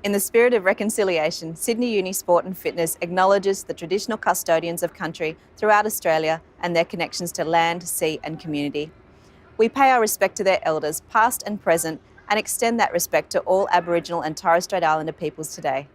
In the spirit of reconciliation, Sydney Uni Sport and Fitness acknowledges the traditional custodians of country throughout Australia and their connections to land, sea and community. We pay our respect to their elders, past and present, and extend that respect to all Aboriginal and Torres Strait Islander peoples today.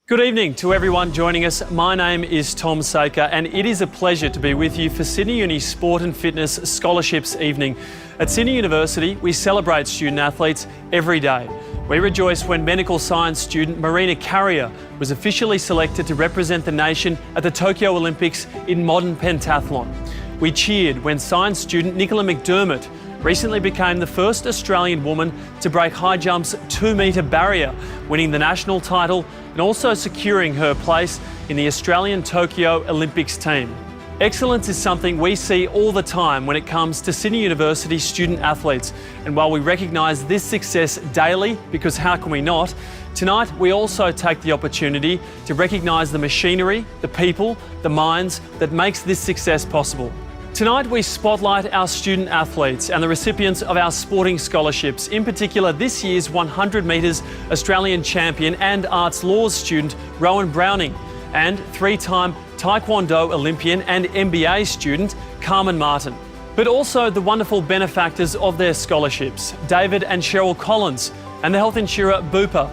Good evening to everyone joining us. My name is Tom Sacre and it is a pleasure to be with you for Sydney Uni Sport and Fitness Scholarships Evening. At Sydney University, we celebrate student athletes every day. We rejoice when medical science student Marina Carrier was officially selected to represent the nation at the Tokyo Olympics in modern pentathlon. We cheered when science student Nicola McDermott recently became the first Australian woman to break high jump's 2-metre barrier, winning the national title and also securing her place in the Australian Tokyo Olympics team. Excellence is something we see all the time when it comes to Sydney University student athletes, and while we recognise this success daily, because how can we not, tonight we also take the opportunity to recognise the machinery, the people, the minds that makes this success possible. Tonight we spotlight our student athletes and the recipients of our sporting scholarships, in particular this year's 100 metres Australian champion and arts laws student Rowan Browning, and 3-time Taekwondo Olympian and MBA student Carmen Martin. But also the wonderful benefactors of their scholarships, David and Cheryl Collins, and the health insurer Bupa.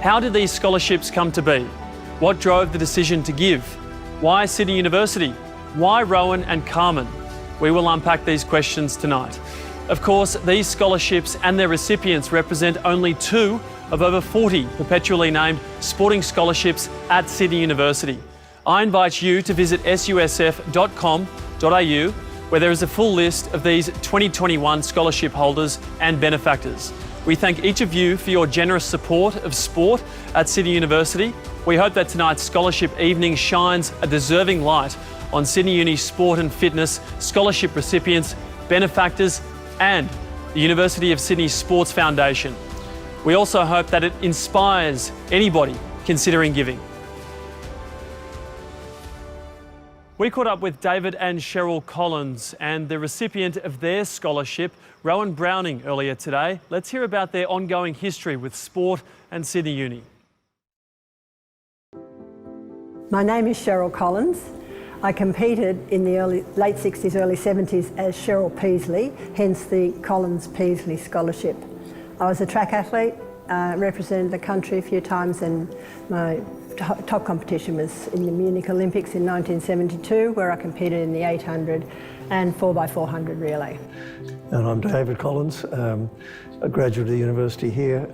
How did these scholarships come to be? What drove the decision to give? Why Sydney University? Why Rowan and Carmen? We will unpack these questions tonight. Of course, these scholarships and their recipients represent only 2 of over 40 perpetually named sporting scholarships at Sydney University. I invite you to visit susf.com.au, where there is a full list of these 2021 scholarship holders and benefactors. We thank each of you for your generous support of sport at Sydney University. We hope that tonight's scholarship evening shines a deserving light on Sydney Uni Sport and Fitness scholarship recipients, benefactors and the University of Sydney Sports Foundation. We also hope that it inspires anybody considering giving. We caught up with David and Cheryl Collins and the recipient of their scholarship, Rowan Browning, earlier today. Let's hear about their ongoing history with sport and Sydney Uni. My name is Cheryl Collins. I competed in the late 60s, early 70s as Cheryl Peasley, hence the Collins-Peasley Scholarship. I was a track athlete, represented the country a few times, and my top competition was in the Munich Olympics in 1972, where I competed in the 800 and 4x400 relay. And I'm David Collins, a graduate of the university here.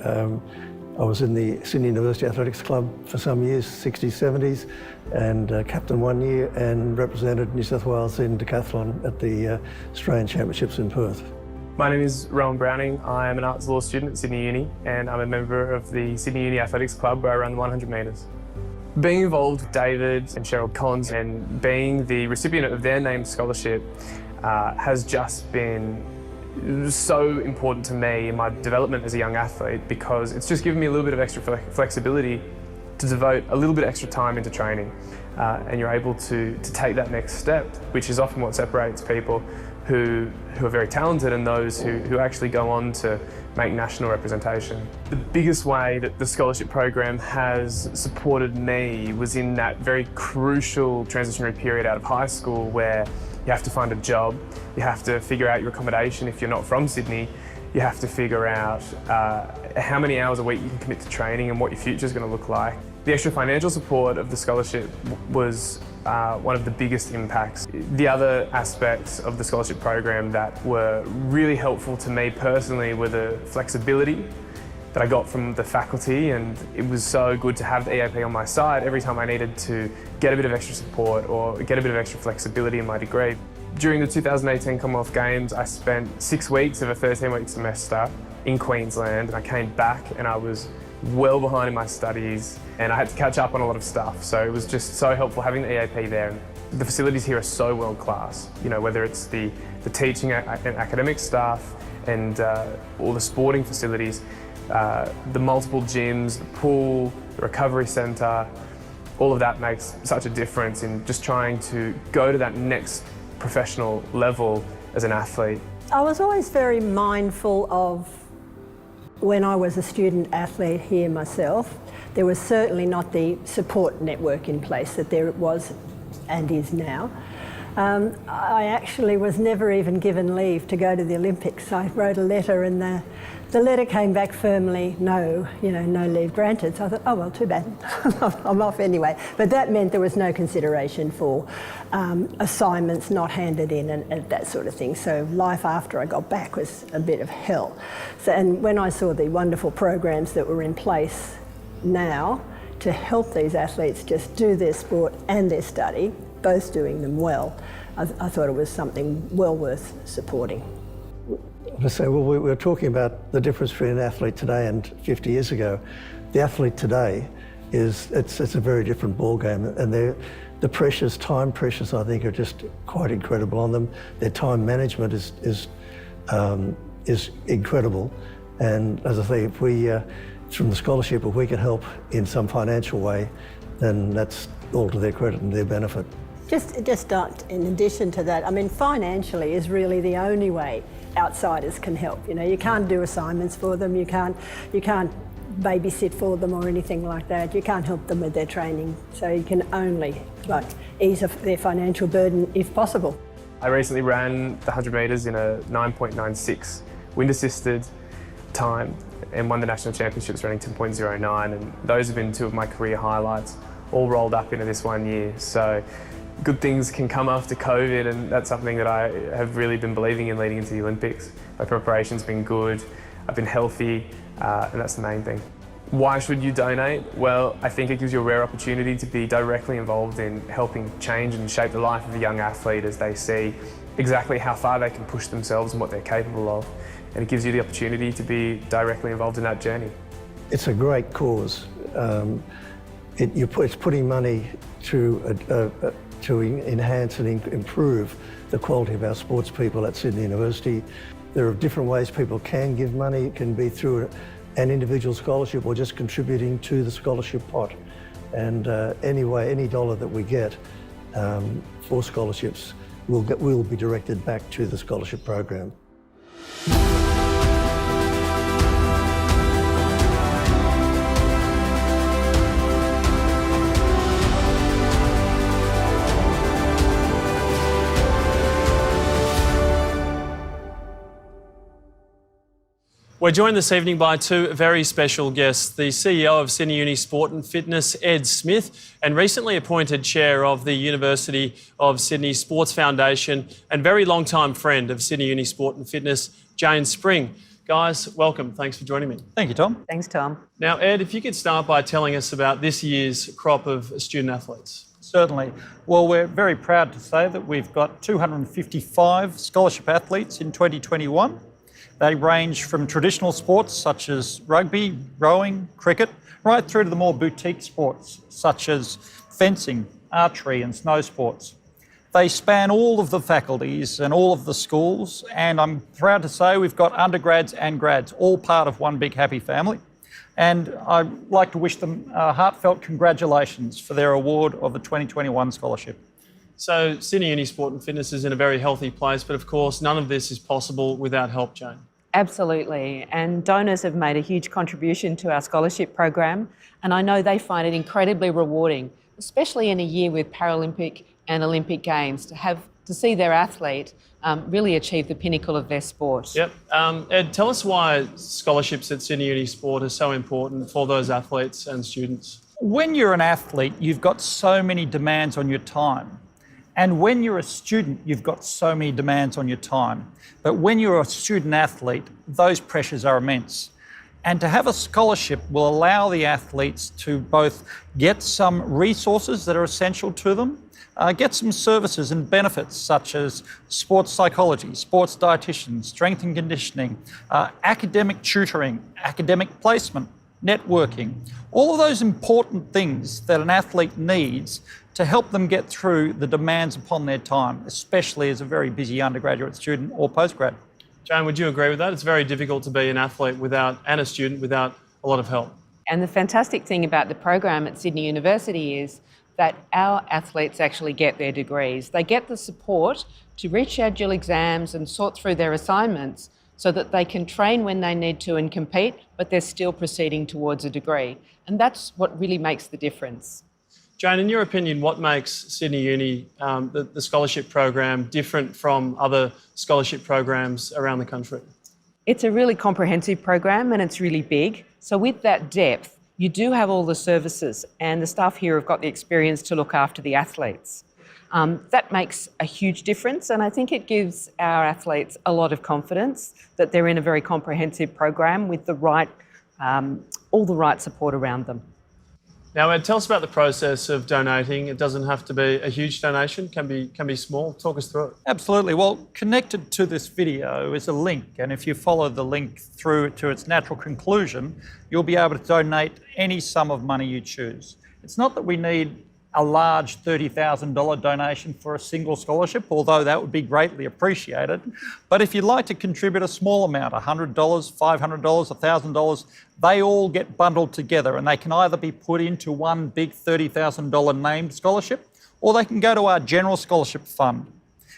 I was in the Sydney University Athletics Club for some years, 60s, 70s, and captained 1 year and represented New South Wales in decathlon at the Australian Championships in Perth. My name is Rowan Browning. I am an arts law student at Sydney Uni, and I'm a member of the Sydney Uni Athletics Club where I run the 100 metres. Being involved with David and Cheryl Collins and being the recipient of their named scholarship has just been so important to me in my development as a young athlete, because it's just given me a little bit of extra flexibility to devote a little bit extra time into training, and you're able to take that next step, which is often what separates people who are very talented and those who actually go on to make national representation. The biggest way that the scholarship program has supported me was in that very crucial transitionary period out of high school, where you have to find a job, you have to figure out your accommodation if you're not from Sydney, you have to figure out how many hours a week you can commit to training and what your future is going to look like. The extra financial support of the scholarship was one of the biggest impacts. The other aspects of the scholarship program that were really helpful to me personally were the flexibility that I got from the faculty, and it was so good to have the EAP on my side every time I needed to get a bit of extra support or get a bit of extra flexibility in my degree. During the 2018 Commonwealth Games, I spent 6 weeks of a 13-week semester in Queensland, and I came back and I was well behind in my studies and I had to catch up on a lot of stuff. So it was just so helpful having the EAP there. The facilities here are so world class, you know, whether it's the teaching and academic staff and all the sporting facilities. the multiple gyms, the pool, the recovery centre, all of that makes such a difference in just trying to go to that next professional level as an athlete. I was always very mindful of, when I was a student athlete here myself, there was certainly not the support network in place that there was and is now. I actually was never even given leave to go to the Olympics. I wrote a letter and the letter came back firmly, no leave granted. So I thought, oh well, too bad, I'm off anyway. But that meant there was no consideration for assignments not handed in and that sort of thing. So life after I got back was a bit of hell. So, and when I saw the wonderful programs that were in place now to help these athletes just do their sport and their study, both doing them well, I thought it was something well worth supporting. So we were talking about the difference between an athlete today and 50 years ago. The athlete today it's a very different ballgame, and the pressures, time pressures, I think, are just quite incredible on them. Their time management is incredible, and as I say, if we from the scholarship, if we can help in some financial way, then that's all to their credit and their benefit. Just in addition to that, I mean, financially is really the only way outsiders can help. You can't do assignments for them, you can't babysit for them or anything like that. You can't help them with their training. So you can only ease their financial burden if possible. I recently ran the 100 metres in a 9.96 wind-assisted time and won the national championships running 10.09, and those have been two of my career highlights, all rolled up into this 1 year. So good things can come after COVID, and that's something that I have really been believing in leading into the Olympics. My preparation's been good, I've been healthy, and that's the main thing. Why should you donate? Well, I think it gives you a rare opportunity to be directly involved in helping change and shape the life of a young athlete as they see exactly how far they can push themselves and what they're capable of. And it gives you the opportunity to be directly involved in that journey. It's a great cause. It's putting money to enhance and improve the quality of our sports people at Sydney University. There are different ways people can give money. It can be through an individual scholarship or just contributing to the scholarship pot. And any dollar that we get for scholarships will be directed back to the scholarship program. We're joined this evening by two very special guests, the CEO of Sydney Uni Sport and Fitness, Ed Smith, and recently appointed chair of the University of Sydney Sports Foundation and very long-time friend of Sydney Uni Sport and Fitness, Jane Spring. Guys, welcome. Thanks for joining me. Thank you, Tom. Thanks, Tom. Now, Ed, if you could start by telling us about this year's crop of student athletes. Certainly. Well, we're very proud to say that we've got 255 scholarship athletes in 2021. They range from traditional sports such as rugby, rowing, cricket, right through to the more boutique sports such as fencing, archery and snow sports. They span all of the faculties and all of the schools, and I'm proud to say we've got undergrads and grads, all part of one big happy family. And I'd like to wish them heartfelt congratulations for their award of the 2021 scholarship. So Sydney Uni Sport and Fitness is in a very healthy place, but of course none of this is possible without help, Jane. Absolutely, and donors have made a huge contribution to our scholarship program, and I know they find it incredibly rewarding, especially in a year with Paralympic and Olympic Games, to see their athlete really achieve the pinnacle of their sport. Yep. Ed, tell us why scholarships at Sydney Uni Sport are so important for those athletes and students. When you're an athlete, you've got so many demands on your time. And when you're a student, you've got so many demands on your time. But when you're a student athlete, those pressures are immense. And to have a scholarship will allow the athletes to both get some resources that are essential to them, get some services and benefits such as sports psychology, sports dietitian, strength and conditioning, academic tutoring, academic placement, networking, all of those important things that an athlete needs to help them get through the demands upon their time, especially as a very busy undergraduate student or postgrad. Jane, would you agree with that? It's very difficult to be an athlete and a student without a lot of help. And the fantastic thing about the program at Sydney University is that our athletes actually get their degrees. They get the support to reschedule exams and sort through their assignments so that they can train when they need to and compete, but they're still proceeding towards a degree. And that's what really makes the difference. Jane, in your opinion, what makes Sydney Uni, the scholarship program, different from other scholarship programs around the country? It's a really comprehensive program and it's really big. So with that depth, you do have all the services, and the staff here have got the experience to look after the athletes. That makes a huge difference, and I think it gives our athletes a lot of confidence that they're in a very comprehensive program with all the right support around them. Now, Ed, tell us about the process of donating. It doesn't have to be a huge donation, can be small. Talk us through it. Absolutely. Well, connected to this video is a link, and if you follow the link through to its natural conclusion, you'll be able to donate any sum of money you choose. It's not that we need a large $30,000 donation for a single scholarship, although that would be greatly appreciated. But if you'd like to contribute a small amount, $100, $500, $1,000, they all get bundled together, and they can either be put into one big $30,000 named scholarship, or they can go to our general scholarship fund.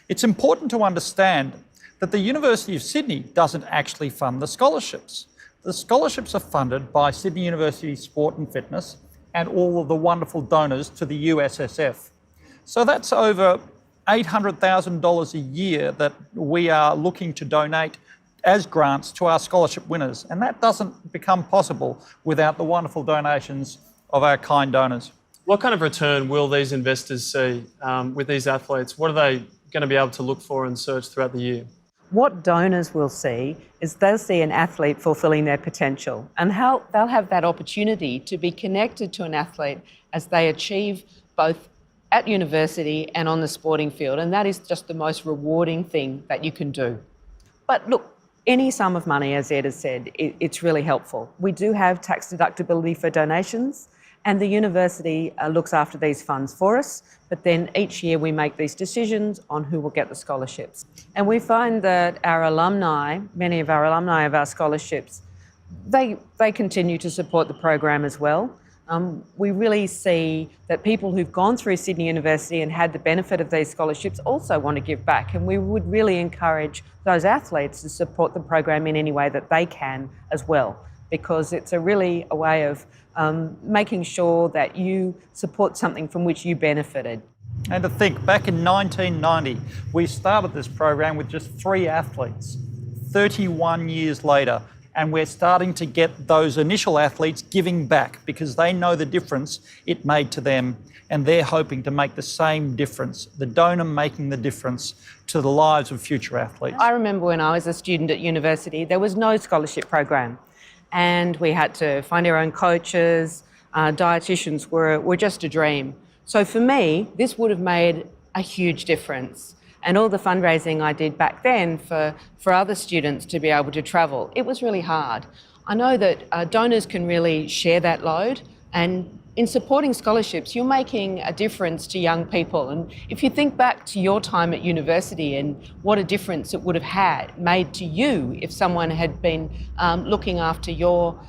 It's important to understand that the University of Sydney doesn't actually fund the scholarships. The scholarships are funded by Sydney University Sport and Fitness and all of the wonderful donors to the USSF. So that's over $800,000 a year that we are looking to donate as grants to our scholarship winners. And that doesn't become possible without the wonderful donations of our kind donors. What kind of return will these investors see with these athletes? What are they going to be able to look for and search throughout the year? What donors will see is they'll see an athlete fulfilling their potential, and how they'll have that opportunity to be connected to an athlete as they achieve both at university and on the sporting field, and that is just the most rewarding thing that you can do. But look, any sum of money, as Ed has said, it's really helpful. We do have tax deductibility for donations, and the university looks after these funds for us, but then each year we make these decisions on who will get the scholarships. And we find that our alumni, many of our alumni of our scholarships, they continue to support the program as well. We really see that people who've gone through Sydney University and had the benefit of these scholarships also want to give back, and we would really encourage those athletes to support the program in any way that they can as well, because it's really a way of making sure that you support something from which you benefited. And to think, back in 1990, we started this program with just 3 athletes. 31 years later, and we're starting to get those initial athletes giving back because they know the difference it made to them, and they're hoping to make the same difference, the donor making the difference to the lives of future athletes. I remember when I was a student at university, there was no scholarship program, and we had to find our own coaches. Dietitians were just a dream. So for me, this would have made a huge difference. And all the fundraising I did back then for other students to be able to travel, it was really hard. I know that donors can really share that load, and in supporting scholarships, you're making a difference to young people. And if you think back to your time at university and what a difference it would have made to you if someone had been looking after your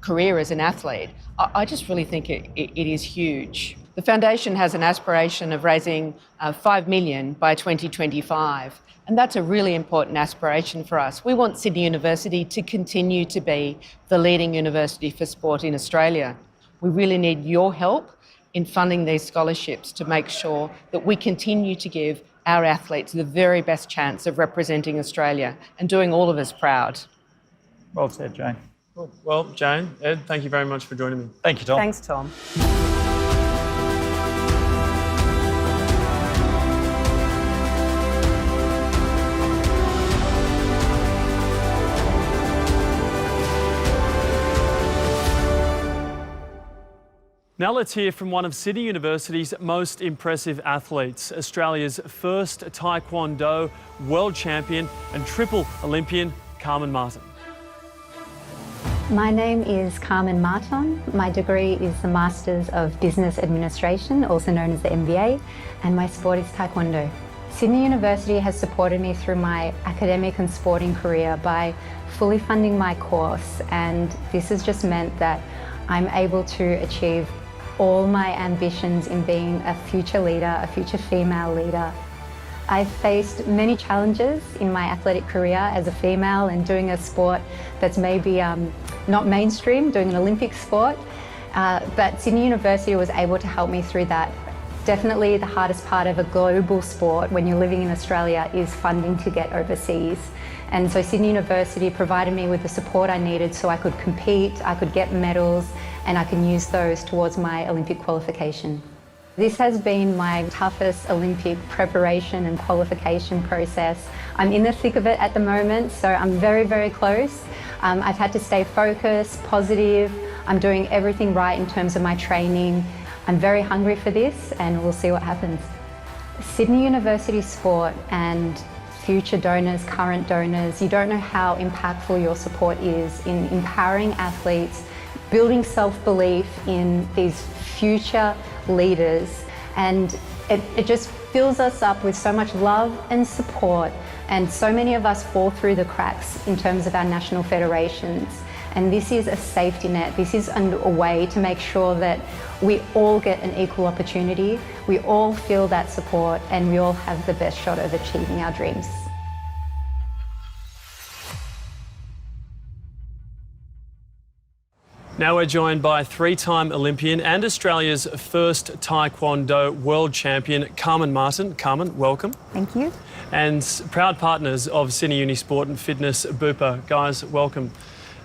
career as an athlete, I just really think it is huge. The foundation has an aspiration of raising $5 million by 2025, and that's a really important aspiration for us. We want Sydney University to continue to be the leading university for sport in Australia. We really need your help in funding these scholarships to make sure that we continue to give our athletes the very best chance of representing Australia and doing all of us proud. Well said, Jane. Cool. Well, Jane, Ed, thank you very much for joining me. Thank you, Tom. Thanks, Tom. Now let's hear from one of Sydney University's most impressive athletes, Australia's first Taekwondo world champion and triple Olympian, Carmen Martin. My name is Carmen Martin. My degree is the Masters of Business Administration, also known as the MBA, and my sport is Taekwondo. Sydney University has supported me through my academic and sporting career by fully funding my course, and this has just meant that I'm able to achieve all my ambitions in being a future leader, a future female leader. I've faced many challenges in my athletic career as a female and doing a sport that's maybe not mainstream, doing an Olympic sport, but Sydney University was able to help me through that. Definitely the hardest part of a global sport when you're living in Australia is funding to get overseas. And so Sydney University provided me with the support I needed so I could compete, I could get medals, and I can use those towards my Olympic qualification. This has been my toughest Olympic preparation and qualification process. I'm in the thick of it at the moment, so I'm very, very close. I've had to stay focused, positive. I'm doing everything right in terms of my training. I'm very hungry for this, and we'll see what happens. Sydney University Sport and future donors, current donors, you don't know how impactful your support is in empowering athletes, building self-belief in these future leaders, and it just fills us up with so much love and support, and so many of us fall through the cracks in terms of our national federations. And this is a safety net. This is a way to make sure that we all get an equal opportunity, we all feel that support, and we all have the best shot of achieving our dreams. Now we're joined by three-time Olympian and Australia's first Taekwondo world champion, Carmen Martin. Carmen, welcome. Thank you. And proud partners of Sydney Uni Sport and Fitness, Bupa. Guys, welcome.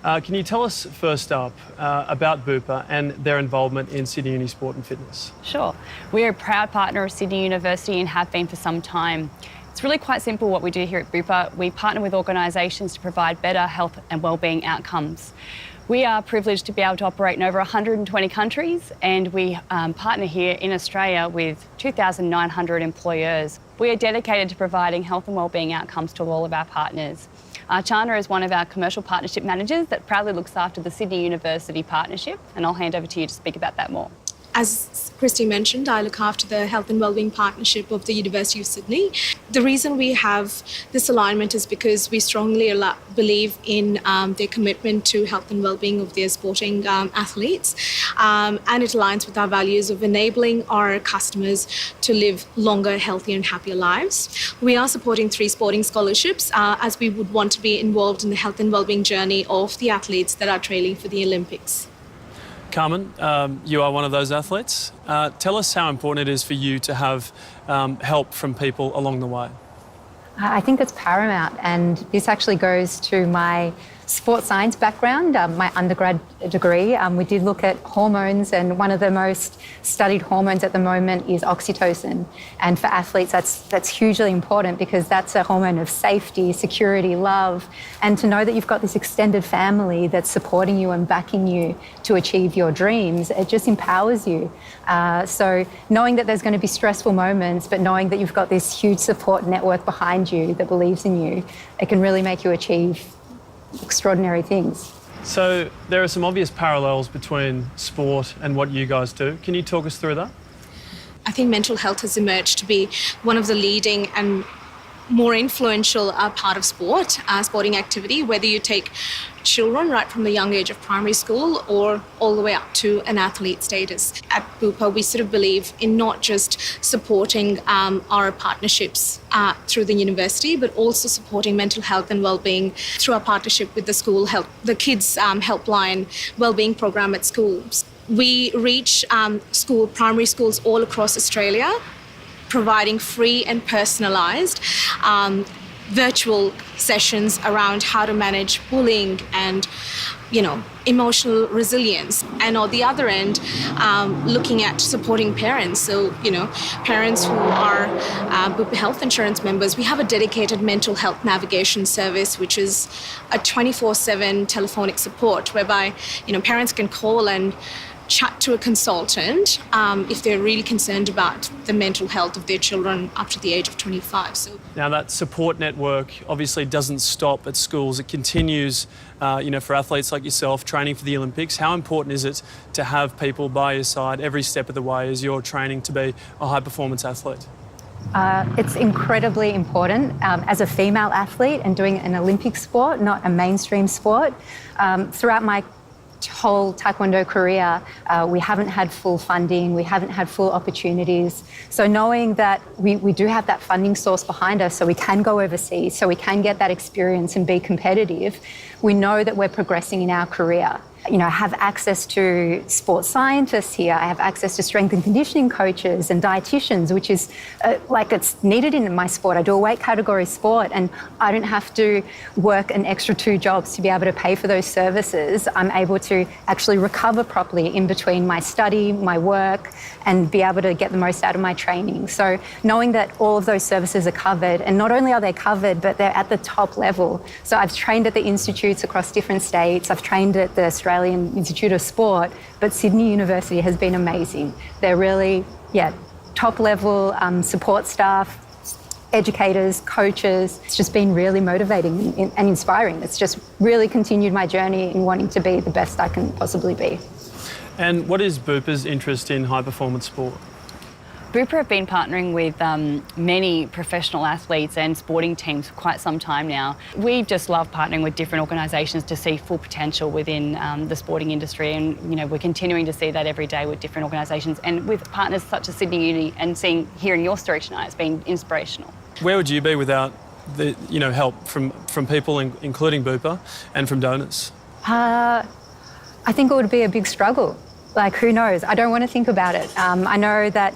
Can you tell us first up about Bupa and their involvement in Sydney Uni Sport and Fitness? Sure. We're a proud partner of Sydney University and have been for some time. It's really quite simple what we do here at Bupa. We partner with organisations to provide better health and wellbeing outcomes. We are privileged to be able to operate in over 120 countries, and we partner here in Australia with 2,900 employers. We are dedicated to providing health and wellbeing outcomes to all of our partners. Chana is one of our commercial partnership managers that proudly looks after the Sydney University partnership, and I'll hand over to you to speak about that more. As Christy mentioned, I look after the Health and Wellbeing Partnership of the University of Sydney. The reason we have this alignment is because we strongly believe in their commitment to health and wellbeing of their sporting athletes, and it aligns with our values of enabling our customers to live longer, healthier and happier lives. We are supporting 3 sporting scholarships as we would want to be involved in the health and wellbeing journey of the athletes that are training for the Olympics. Carmen, you are one of those athletes. Tell us how important it is for you to have help from people along the way. I think it's paramount, and this actually goes to my sports science background, my undergrad degree. We did look at hormones, and one of the most studied hormones at the moment is oxytocin. And for athletes, that's hugely important because that's a hormone of safety, security, love, and to know that you've got this extended family that's supporting you and backing you to achieve your dreams, it just empowers you. So knowing that there's going to be stressful moments, but knowing that you've got this huge support network behind you that believes in you, it can really make you achieve extraordinary things. So there are some obvious parallels between sport and what you guys do. Can you talk us through that? I think mental health has emerged to be one of the leading and more influential part of sporting activity, whether you take children right from the young age of primary school or all the way up to an athlete status. At Bupa, we sort of believe in not just supporting our partnerships through the university, but also supporting mental health and wellbeing through our partnership with the Kids Helpline Wellbeing Program at schools. We reach primary schools all across Australia, providing free and personalised virtual sessions around how to manage bullying and, emotional resilience. And on the other end, looking at supporting parents. So, parents who are Bupa Health Insurance members, we have a dedicated mental health navigation service, which is a 24/7 telephonic support whereby, parents can call and chat to a consultant if they're really concerned about the mental health of their children up to the age of 25. So now that support network obviously doesn't stop at schools. It continues, for athletes like yourself training for the Olympics. How important is it to have people by your side every step of the way as you're training to be a high-performance athlete? It's incredibly important as a female athlete and doing an Olympic sport, not a mainstream sport. Throughout my whole Taekwondo career, we haven't had full funding, we haven't had full opportunities. So knowing that we do have that funding source behind us so we can go overseas, so we can get that experience and be competitive, we know that we're progressing in our career. You know, I have access to sports scientists here. I have access to strength and conditioning coaches and dietitians, which is like it's needed in my sport. I do a weight category sport and I don't have to work an extra 2 jobs to be able to pay for those services. I'm able to actually recover properly in between my study, my work, and be able to get the most out of my training. So knowing that all of those services are covered, and not only are they covered, but they're at the top level. So I've trained at the institutes across different states. I've trained at the Australian Institute of Sport, but Sydney University has been amazing. They're really, top level support staff, educators, coaches. It's just been really motivating and inspiring. It's just really continued my journey in wanting to be the best I can possibly be. And what is Bupa's interest in high performance sport? Bupa have been partnering with many professional athletes and sporting teams for quite some time now. We just love partnering with different organisations to see full potential within the sporting industry, and we're continuing to see that every day with different organisations and with partners such as Sydney Uni, and hearing your story tonight has been inspirational. Where would you be without the help from people, including Bupa, and from donors? I think it would be a big struggle. Like, who knows? I don't want to think about it. I know that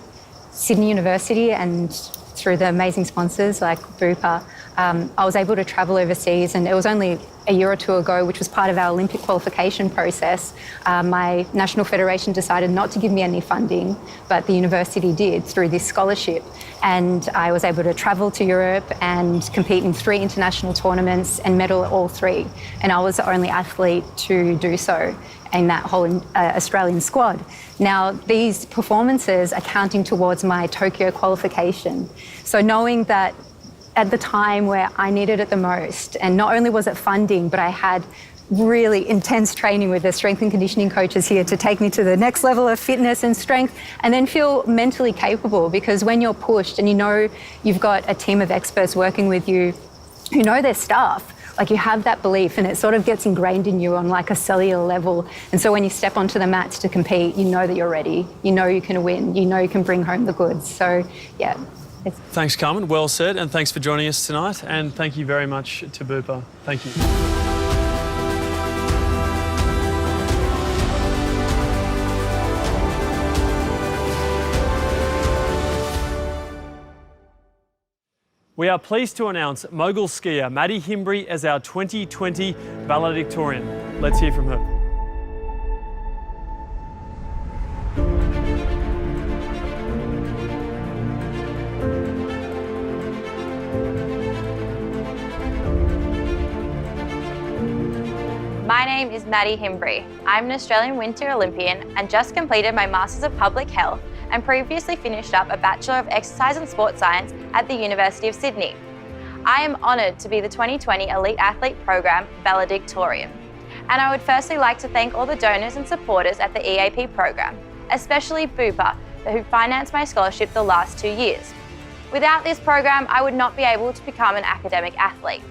Sydney University, and through the amazing sponsors like Bupa, I was able to travel overseas, and it was only a year or 2 ago, which was part of our Olympic qualification process. My national federation decided not to give me any funding, but the university did through this scholarship. And I was able to travel to Europe and compete in 3 international tournaments and medal at all 3. And I was the only athlete to do so in that whole Australian squad. Now, these performances are counting towards my Tokyo qualification. So knowing that at the time where I needed it the most, and not only was it funding, but I had really intense training with the strength and conditioning coaches here to take me to the next level of fitness and strength, and then feel mentally capable, because when you're pushed and you've got a team of experts working with you who know their stuff, like, you have that belief and it sort of gets ingrained in you on like a cellular level. And so when you step onto the mats to compete, you know that you're ready, you know you can win, you know you can bring home the goods. So, yeah. Thanks, Carmen. Well said, and thanks for joining us tonight. And thank you very much to Bupa. Thank you. We are pleased to announce mogul skier Maddie Himbry as our 2020 Valedictorian. Let's hear from her. My name is Maddie Himbry. I'm an Australian Winter Olympian and just completed my Masters of Public Health and previously finished up a Bachelor of Exercise and Sports Science at the University of Sydney. I am honoured to be the 2020 Elite Athlete Program Valedictorian. And I would firstly like to thank all the donors and supporters at the EAP program, especially Bupa, who financed my scholarship the last 2 years. Without this program, I would not be able to become an academic athlete.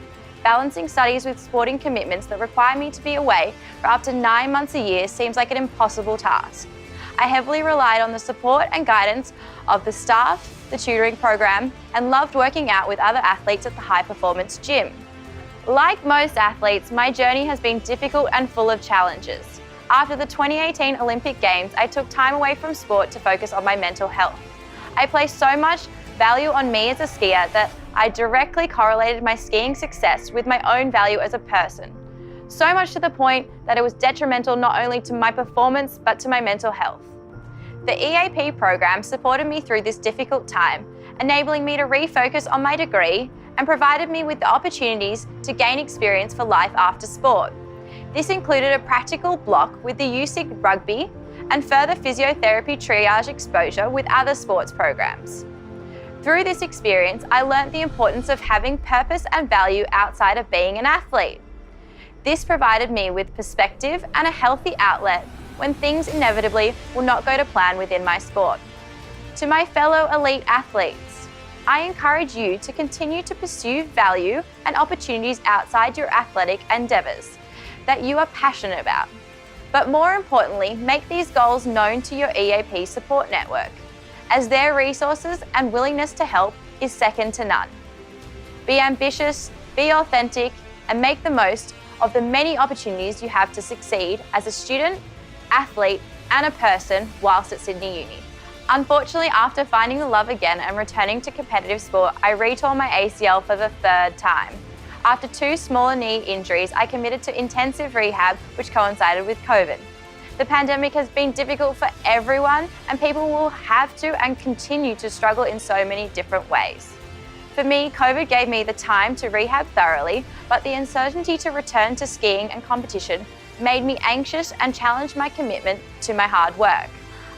Balancing studies with sporting commitments that require me to be away for up to 9 months a year seems like an impossible task. I heavily relied on the support and guidance of the staff, the tutoring program, and loved working out with other athletes at the high performance gym. Like most athletes, my journey has been difficult and full of challenges. After the 2018 Olympic Games, I took time away from sport to focus on my mental health. I placed so much value on me as a skier that I directly correlated my skiing success with my own value as a person. So much to the point that it was detrimental not only to my performance, but to my mental health. The EAP program supported me through this difficult time, enabling me to refocus on my degree and provided me with the opportunities to gain experience for life after sport. This included a practical block with the USIG rugby and further physiotherapy triage exposure with other sports programs. Through this experience, I learnt the importance of having purpose and value outside of being an athlete. This provided me with perspective and a healthy outlet when things inevitably will not go to plan within my sport. To my fellow elite athletes, I encourage you to continue to pursue value and opportunities outside your athletic endeavours that you are passionate about. But more importantly, make these goals known to your EAP support network, as their resources and willingness to help is second to none. Be ambitious, be authentic, and make the most of the many opportunities you have to succeed as a student, athlete, and a person whilst at Sydney Uni. Unfortunately, after finding the love again and returning to competitive sport, I retore my ACL for the third time. After 2 smaller knee injuries, I committed to intensive rehab, which coincided with COVID. The pandemic has been difficult for everyone, and people will have to and continue to struggle in so many different ways. For me, COVID gave me the time to rehab thoroughly, but the uncertainty to return to skiing and competition made me anxious and challenged my commitment to my hard work.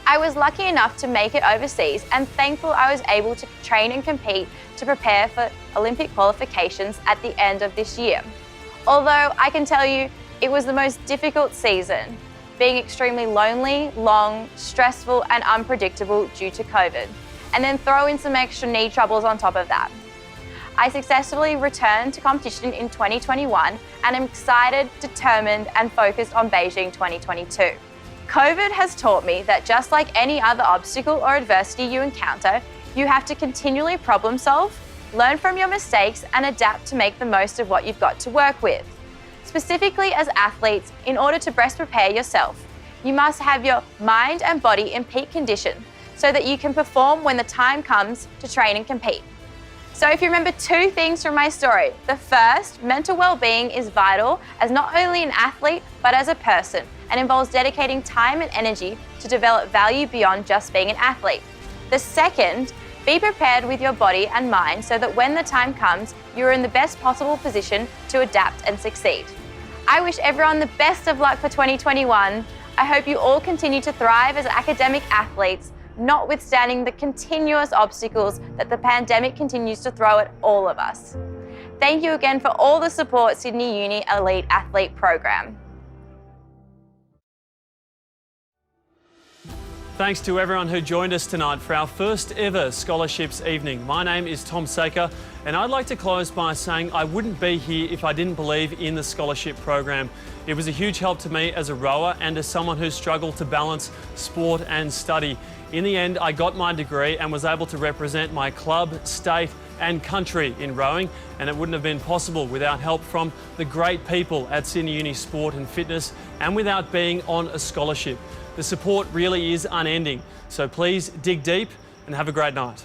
I was lucky enough to make it overseas and thankful I was able to train and compete to prepare for Olympic qualifications at the end of this year. Although I can tell you it was the most difficult season, being extremely lonely, long, stressful and unpredictable due to COVID, and then throw in some extra knee troubles on top of that. I successfully returned to competition in 2021 and am excited, determined and focused on Beijing 2022. COVID has taught me that just like any other obstacle or adversity you encounter, you have to continually problem solve, learn from your mistakes and adapt to make the most of what you've got to work with. Specifically as athletes, in order to best prepare yourself, you must have your mind and body in peak condition so that you can perform when the time comes to train and compete. So if you remember 2 things from my story, the first, mental well-being is vital as not only an athlete, but as a person, and involves dedicating time and energy to develop value beyond just being an athlete. The second, be prepared with your body and mind so that when the time comes, you're in the best possible position to adapt and succeed. I wish everyone the best of luck for 2021. I hope you all continue to thrive as academic athletes, notwithstanding the continuous obstacles that the pandemic continues to throw at all of us. Thank you again for all the support, Sydney Uni Elite Athlete Program. Thanks to everyone who joined us tonight for our first ever scholarships evening. My name is Tom Sacre and I'd like to close by saying I wouldn't be here if I didn't believe in the scholarship program. It was a huge help to me as a rower and as someone who struggled to balance sport and study. In the end, I got my degree and was able to represent my club, state and country in rowing, and it wouldn't have been possible without help from the great people at Sydney Uni Sport and Fitness and without being on a scholarship. The support really is unending, so please dig deep and have a great night.